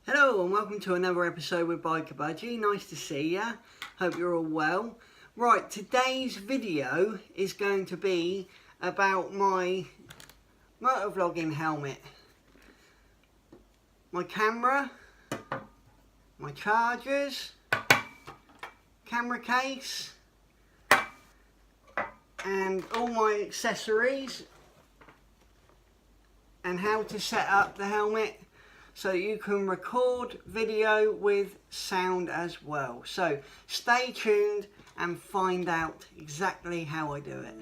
Hello and welcome to another episode with Biker Budgie. Nice to see ya. Hope you're all well. Right, today's video is going to be about my motovlogging helmet. My camera, my chargers, camera case, and all my accessories, and how to set up the helmet so you can record video with sound as well. So stay tuned and find out exactly how I do it.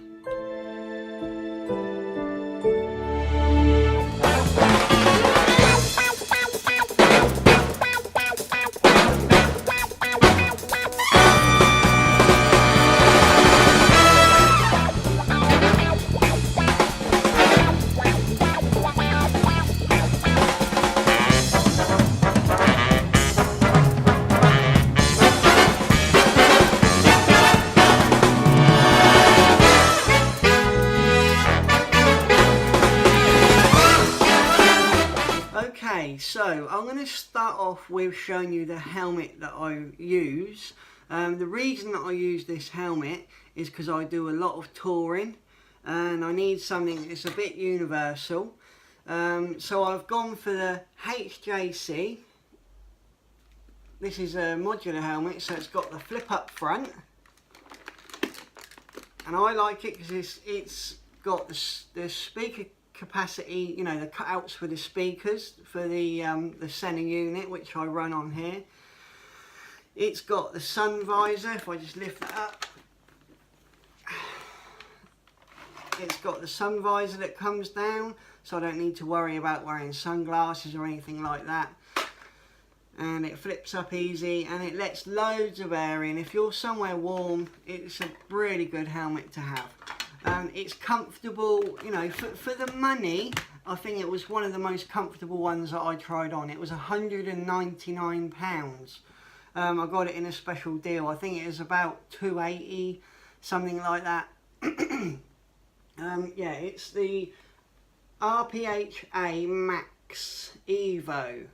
Okay, so I'm going to start off with showing you the helmet that I use. The reason that I use this helmet is because I do a lot of touring and I need something that's a bit universal. So I've gone for the HJC. This is a modular helmet, so it's got the flip up front. And I like it because it's got the speaker capacity, you know, the cutouts for the speakers for the center unit, which I run on here. It's got the sun visor. If I just lift that up, it's got the sun visor that comes down, so I don't need to worry about wearing sunglasses or anything like that. And it flips up easy and it lets loads of air in. If you're somewhere warm, it's a really good helmet to have. It's comfortable, you know, for the money. I think it was one of the most comfortable ones that I tried on. It was £199. I got it in a special deal. I think it was about £280, something like that. Yeah, it's the RPHA Max Evo,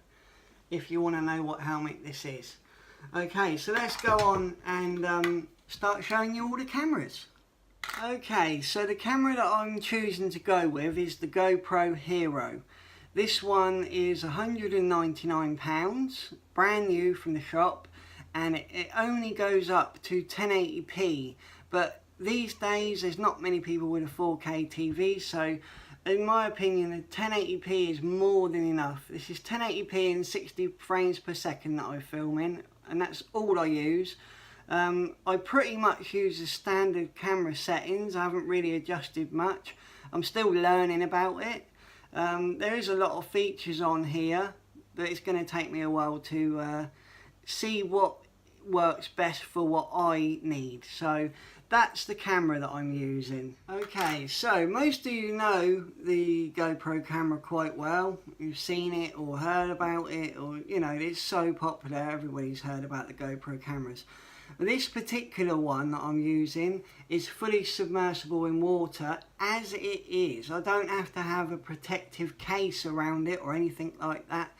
if you want to know what helmet this is. Okay, so let's go on and start showing you all the cameras. Okay, so the camera that I'm choosing to go with is the GoPro Hero. This one is £199, brand new from the shop, and it only goes up to 1080p. But these days there's not many people with a 4K TV, so in my opinion the 1080p is more than enough. This is 1080p and 60 frames per second that I film in, and that's all I use. I pretty much use the standard camera settings. I haven't really adjusted much. I'm still learning about it. There is a lot of features on here, but it's going to take me a while to see what works best for what I need. So that's the camera that I'm using. Okay, so most of you know the GoPro camera quite well. You've seen it or heard about it, or you know, it's so popular, everybody's heard about the GoPro cameras. This particular one that I'm using is fully submersible in water as it is. I don't have to have a protective case around it or anything like that.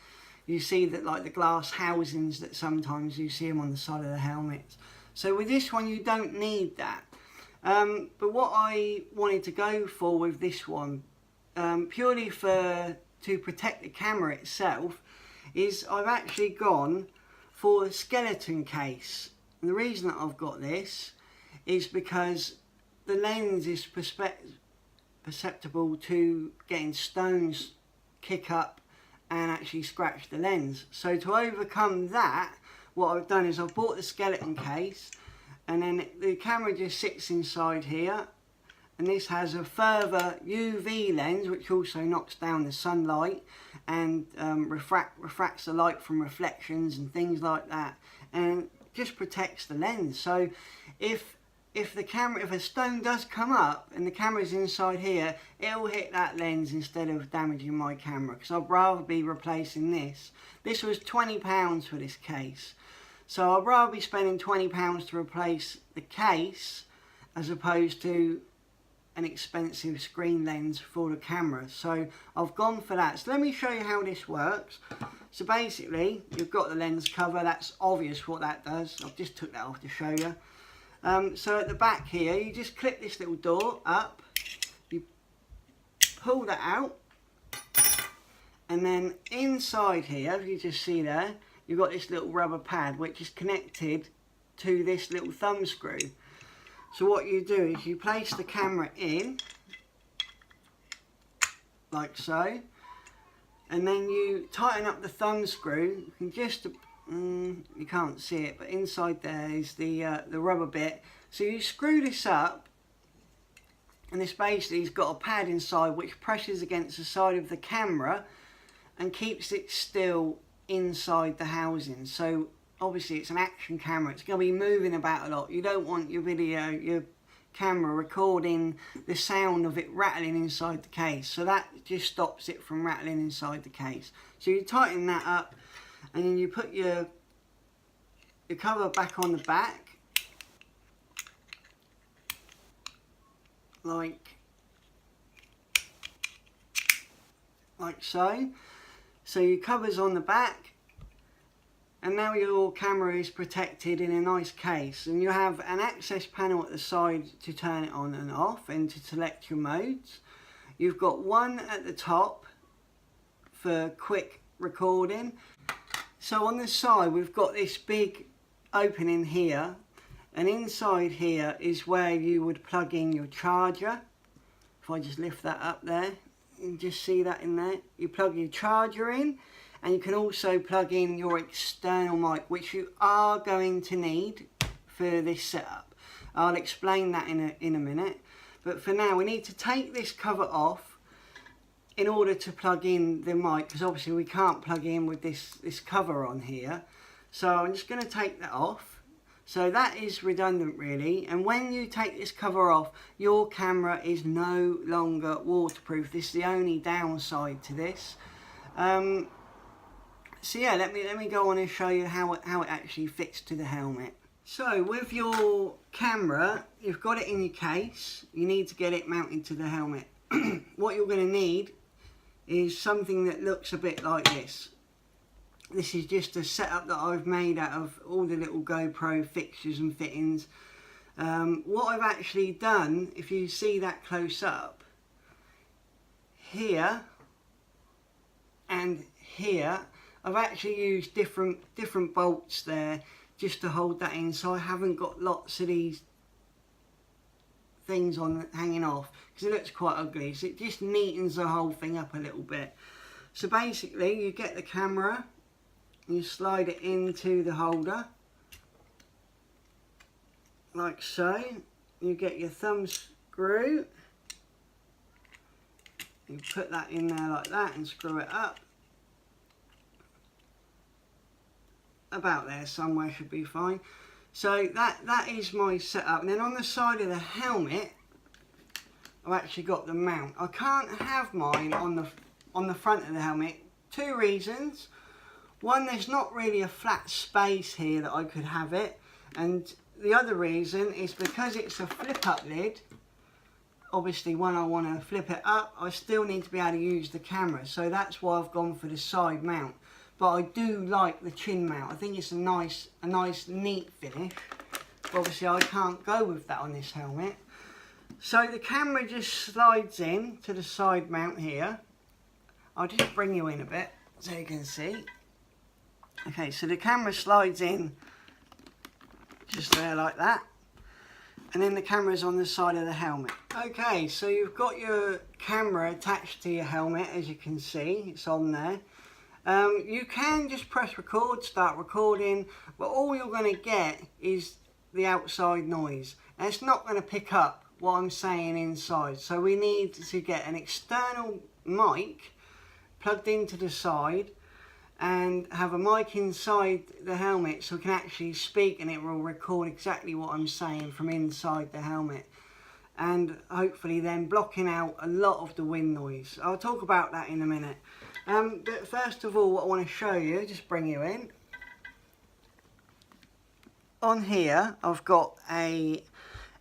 You see that, like the glass housings that sometimes you see them on the side of the helmets. So with this one you don't need that. But what I wanted to go for with this one, purely to protect the camera itself, is I've actually gone for a skeleton case. And the reason that I've got this is because the lens is perceptible to getting stones kick up and actually scratch the lens. So to overcome that, what I've done is I've bought the skeleton case, and then the camera just sits inside here, and this has a further UV lens which also knocks down the sunlight and refracts the light from reflections and things like that, and just protects the lens. So if a stone does come up and the camera's inside here, it'll hit that lens instead of damaging my camera, because I'd rather be replacing this. This was £20 for this case, so I'd rather be spending £20 to replace the case as opposed to an expensive screen lens for the camera, so I've gone for that. So let me show you how this works. So basically, you've got the lens cover. That's obvious what that does. I've just took that off to show you. So at the back here, you just clip this little door up, you pull that out, and then inside here, if you just see there, you've got this little rubber pad which is connected to this little thumb screw. So what you do is you place the camera in, like so, and then you tighten up the thumb screw. You can just, you can't see it, but inside there is the rubber bit. So you screw this up, and this basically has got a pad inside which presses against the side of the camera and keeps it still inside the housing. So obviously it's an action camera, it's going to be moving about a lot. You don't want your camera recording the sound of it rattling inside the case, so that just stops it from rattling inside the case. So you tighten that up, and then you put your cover back on the back, like so. So your cover's on the back, and now your camera is protected in a nice case, and you have an access panel at the side to turn it on and off and to select your modes. You've got one at the top for quick recording. So on the side we've got this big opening here, and inside here is where you would plug in your charger. If I just lift that up there, you can just see that in there. You plug your charger in, and you can also plug in your external mic, which you are going to need for this setup. I'll explain that in a minute. But for now, we need to take this cover off in order to plug in the mic, because obviously we can't plug in with this cover on here. So I'm just going to take that off. So that is redundant really, and when you take this cover off, your camera is no longer waterproof. This is the only downside to this. So yeah, let me go on and show you how it actually fits to the helmet. So with your camera, you've got it in your case. You need to get it mounted to the helmet. What you're going to need is something that looks a bit like this. This is just a setup that I've made out of all the little GoPro fixtures and fittings. What I've actually done, if you see that close up, here and here, I've actually used different bolts there just to hold that in, so I haven't got lots of these things on hanging off, because it looks quite ugly. So it just neatens the whole thing up a little bit. So basically you get the camera, you slide it into the holder like so. You get your thumb screw, you put that in there like that and screw it up. About there somewhere should be fine. So that is my setup. And then on the side of the helmet, I've actually got the mount. I can't have mine on the front of the helmet. Two reasons. One, there's not really a flat space here that I could have it, and the other reason is because it's a flip up lid. Obviously when I want to flip it up, I still need to be able to use the camera, so that's why I've gone for the side mount. But I do like the chin mount. I think it's a nice neat finish. But obviously I can't go with that on this helmet. So the camera just slides in to the side mount here. I'll just bring you in a bit so you can see. Okay, so the camera slides in just there like that, and then the camera's on the side of the helmet. Okay, so you've got your camera attached to your helmet, as you can see, it's on there. You can just press record, start recording, but all you're going to get is the outside noise, and it's not going to pick up what I'm saying inside. So we need to get an external mic plugged into the side, and have a mic inside the helmet so we can actually speak, and it will record exactly what I'm saying from inside the helmet, and hopefully then blocking out a lot of the wind noise. I'll talk about that in a minute. But first of all, what I want to show you, just bring you in. On here I've got a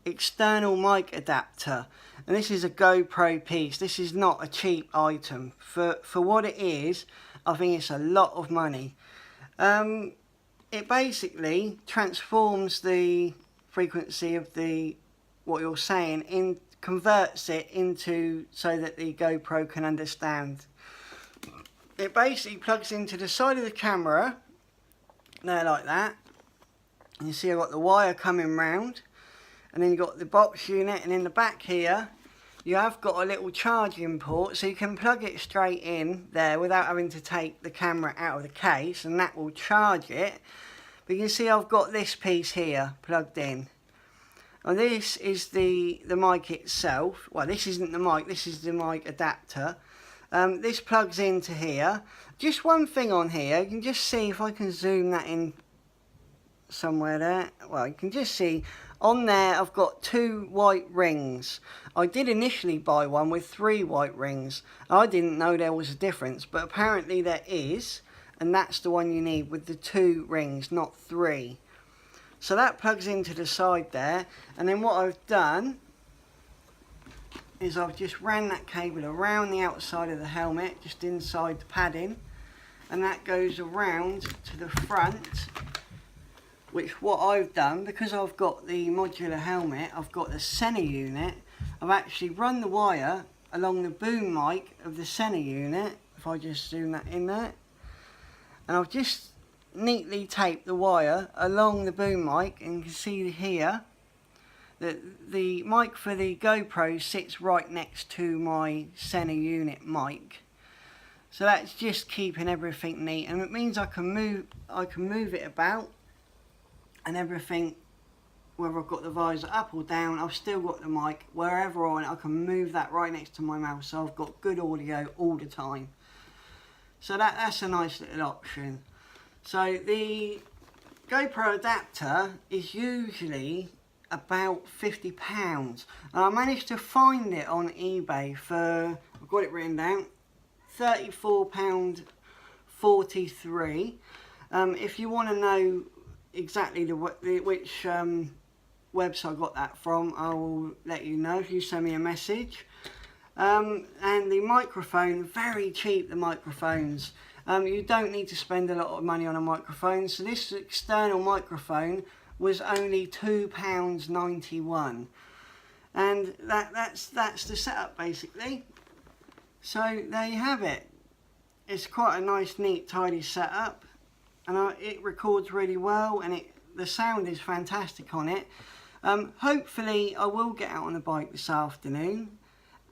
external mic adapter, and this is a GoPro piece. This is not a cheap item. For what it is, I think it's a lot of money. It basically transforms the frequency of what you're saying, converts it into so that the GoPro can understand. It basically plugs into the side of the camera, there like that. And you see I've got the wire coming round, and then you've got the box unit, and in the back here you have got a little charging port, so you can plug it straight in there without having to take the camera out of the case, and that will charge it. But you can see I've got this piece here plugged in. And this is the mic itself. Well, this isn't the mic, this is the mic adapter. This plugs into here. Just one thing on here, you can just see if I can zoom that in somewhere there. Well, you can just see on there I've got 2 white rings. I did initially buy one with 3 white rings. I didn't know there was a difference, but apparently there is, and that's the one you need with the 2 rings, not 3. So that plugs into the side there, and then what I've done is I've just ran that cable around the outside of the helmet, just inside the padding, and that goes around to the front, which what I've done, because I've got the modular helmet, I've got the center unit, I've actually run the wire along the boom mic of the center unit, if I just zoom that in there, and I've just neatly taped the wire along the boom mic, and you can see here that the mic for the GoPro sits right next to my center unit mic. So that's just keeping everything neat, and it means I can move it about and everything, whether I've got the visor up or down, I've still got the mic wherever I want. I can move that right next to my mouth, so I've got good audio all the time. So that's a nice little option. So the GoPro adapter is usually about £50, and I managed to find it on eBay for, I've got it written down, £34.43. If you want to know exactly which website I got that from, I will let you know if you send me a message. And the microphone, very cheap, the microphones. You don't need to spend a lot of money on a microphone, so this external microphone was only £2.91, and that's the setup basically. So there you have it. It's quite a nice, neat, tidy setup, and it records really well, and the sound is fantastic on it. Hopefully I will get out on the bike this afternoon,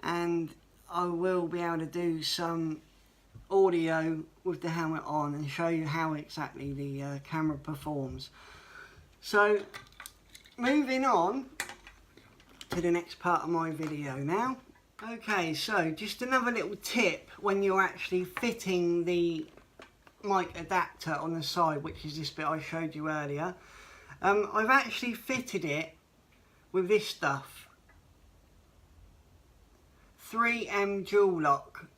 and I will be able to do some audio with the helmet on and show you how exactly the camera performs. So moving on to the next part of my video now. Okay, so just another little tip when you're actually fitting the mic adapter on the side, which is this bit I showed you earlier. I've actually fitted it with this stuff, 3M dual lock.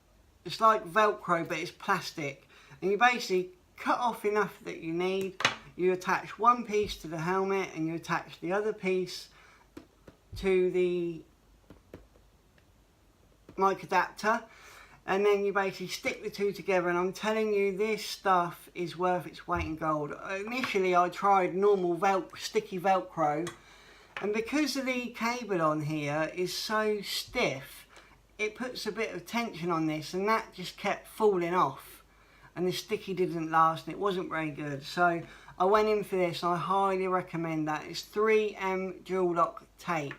It's like Velcro, but it's plastic, and you basically cut off enough that you need. You attach one piece to the helmet, and you attach the other piece to the mic adapter, and then you basically stick the two together, and I'm telling you, this stuff is worth its weight in gold. Initially I tried normal sticky Velcro, and because of the cable on here is so stiff, it puts a bit of tension on this, and that just kept falling off, and the sticky didn't last, and it wasn't very good. So I went in for this, and I highly recommend that. It's 3M dual lock tape.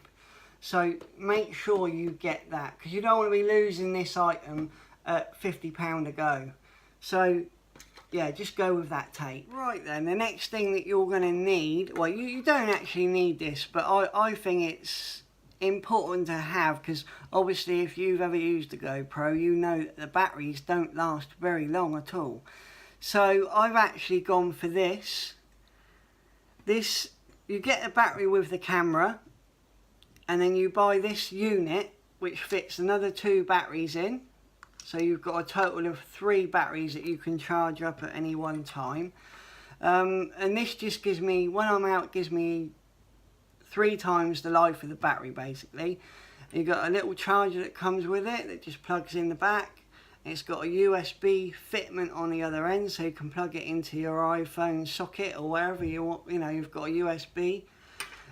So make sure you get that, because you don't want to be losing this item at £50 a go. So yeah, just go with that tape. Right then, the next thing that you're going to need, well, you don't actually need this, but I think it's important to have, because obviously if you've ever used a GoPro, you know that the batteries don't last very long at all. So I've actually gone for this. You get a battery with the camera, and then you buy this unit which fits another 2 batteries in, so you've got a total of 3 batteries that you can charge up at any one time. And this just gives me, when I'm out, gives me 3 times the life of the battery basically. You've got a little charger that comes with it that just plugs in the back. It's got a USB fitment on the other end, so you can plug it into your iPhone socket or wherever you want. You know, you've got a USB,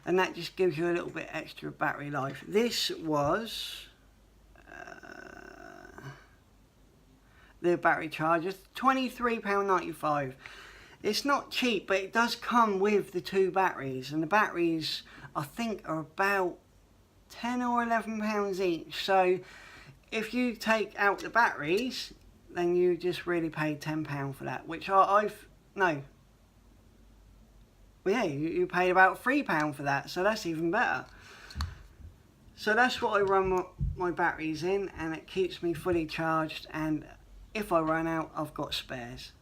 and that just gives you a little bit extra battery life. This was the battery charger, £23.95. It's not cheap, but it does come with the 2 batteries, and the batteries I think are about £10 or £11 each. So if you take out the batteries, then you just really paid £10 for that, which no. Well, yeah, you paid about £3 for that, so that's even better. So that's what I run my batteries in, and it keeps me fully charged, and if I run out, I've got spares.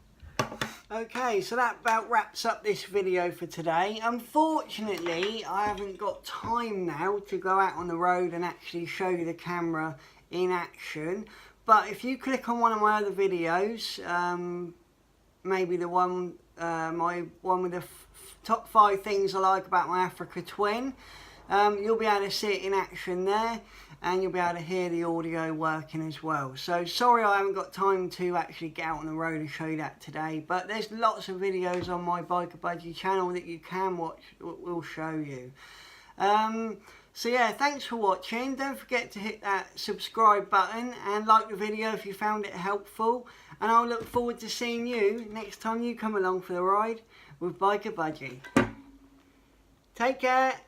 Okay, so that about wraps up this video for today. Unfortunately, I haven't got time now to go out on the road and actually show you the camera in action. But if you click on one of my other videos, maybe the one, my one with the top 5 things I like about my Africa Twin, you'll be able to see it in action there, and you'll be able to hear the audio working as well. So sorry I haven't got time to actually get out on the road and show you that today, but there's lots of videos on my Biker Budgie channel that you can watch that will show you. So yeah, thanks for watching. Don't forget to hit that subscribe button and like the video if you found it helpful, and I'll look forward to seeing you next time you come along for the ride with Biker Budgie. Take care.